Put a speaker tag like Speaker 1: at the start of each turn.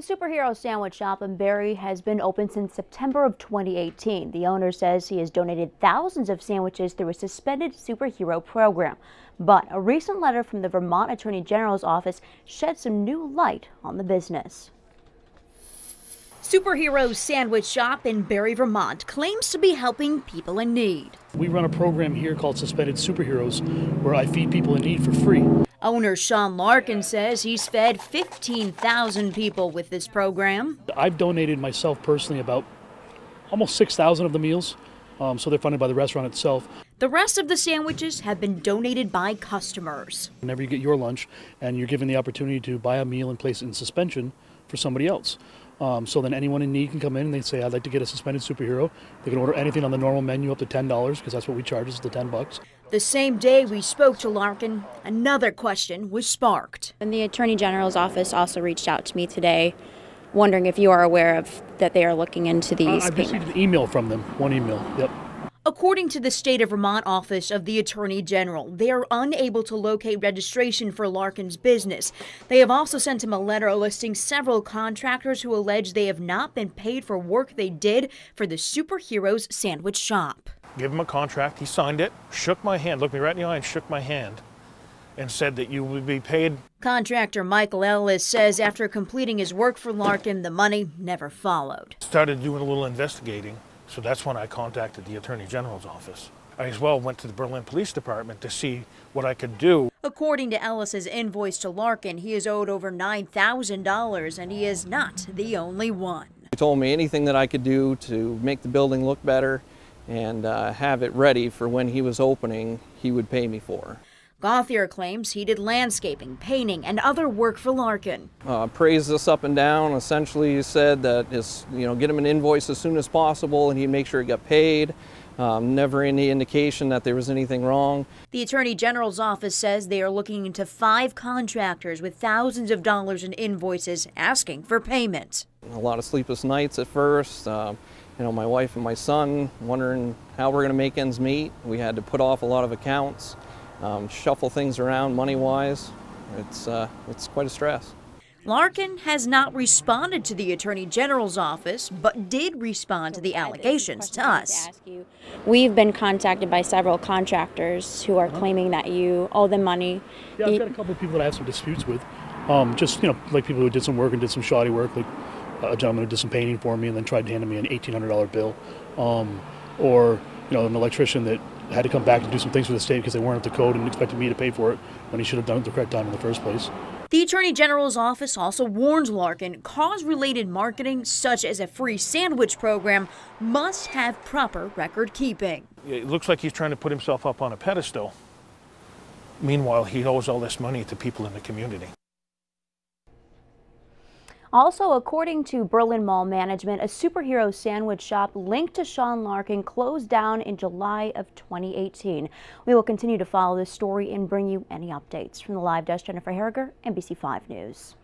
Speaker 1: The Superhero Sandwich Shop in Barre has been open since September of 2018. The owner says he has donated thousands of sandwiches through a suspended superhero program. But a recent letter from the Vermont Attorney General's office shed some new light on the business. Superhero Sandwich Shop in Barre, Vermont claims to be helping people in need.
Speaker 2: We run a program here called Suspended Superheroes where I feed people in need for free.
Speaker 1: Owner Sean Larkin says he's fed 15,000 people with this program.
Speaker 2: I've donated myself personally about almost 6,000 of the meals, so they're funded by the restaurant itself.
Speaker 1: The rest of the sandwiches have been donated by customers.
Speaker 2: Whenever you get your lunch and you're given the opportunity to buy a meal and place it in suspension for somebody else. So then anyone in need can come in and they say, I'd like to get a suspended superhero. They can order anything on the normal menu up to $10 because that's what we charge, is the $10.
Speaker 1: The same day we spoke to Larkin, another question was sparked.
Speaker 3: And the Attorney General's office also reached out to me today, wondering if you are aware of that they are looking into these
Speaker 2: I've
Speaker 3: payments.
Speaker 2: received an email from them, one email, yep.
Speaker 1: According to the State of Vermont office of the Attorney General, they are unable to locate registration for Larkin's business. They have also sent him a letter listing several contractors who allege they have not been paid for work they did for the Superheroes Sandwich Shop.
Speaker 4: Give him a contract, he signed it, shook my hand, looked me right in the eye and shook my hand and said that you would be paid.
Speaker 1: Contractor Michael Ellis says after completing his work for Larkin, the money never followed.
Speaker 4: Started doing a little investigating. So that's when I contacted the Attorney General's office. I as well went to the Berlin Police Department to see what I could do.
Speaker 1: According to Ellis's invoice to Larkin, he is owed over $9,000, and he is not the only one.
Speaker 5: He told me anything that I could do to make the building look better and have it ready for when he was opening, he would pay me for.
Speaker 1: Gauthier claims he did landscaping, painting, and other work for Larkin.
Speaker 5: Praised us up and down. Essentially said that get him an invoice as soon as possible and he'd make sure he got paid. Never any indication that there was anything wrong.
Speaker 1: The Attorney General's office says they are looking into 5 contractors with thousands of dollars in invoices asking for payment.
Speaker 5: A lot of sleepless nights at first. My wife and my son wondering how we're going to make ends meet. We had to put off a lot of accounts. Shuffle things around money-wise. It's quite a stress.
Speaker 1: Larkin has not responded to the Attorney General's office, but did respond to the allegations to us.
Speaker 3: We've been contacted by several contractors who are claiming that you owe them money.
Speaker 2: Yeah, I've got a couple of people that I have some disputes with. Like people who did some work and did some shoddy work, like a gentleman who did some painting for me and then tried to hand me an $1,800 bill. Or an electrician that had to come back and do some things for the state because they weren't up to code and expected me to pay for it when he should have done it the correct time in the first place.
Speaker 1: The Attorney General's office also warns Larkin cause-related marketing, such as a free sandwich program, must have proper record keeping.
Speaker 4: It looks like he's trying to put himself up on a pedestal. Meanwhile, he owes all this money to people in the community.
Speaker 1: Also, according to Berlin Mall management, a Superhero Sandwich Shop linked to Sean Larkin closed down in July of 2018. We will continue to follow this story and bring you any updates. From the live desk, Jennifer Harriger, NBC5 News.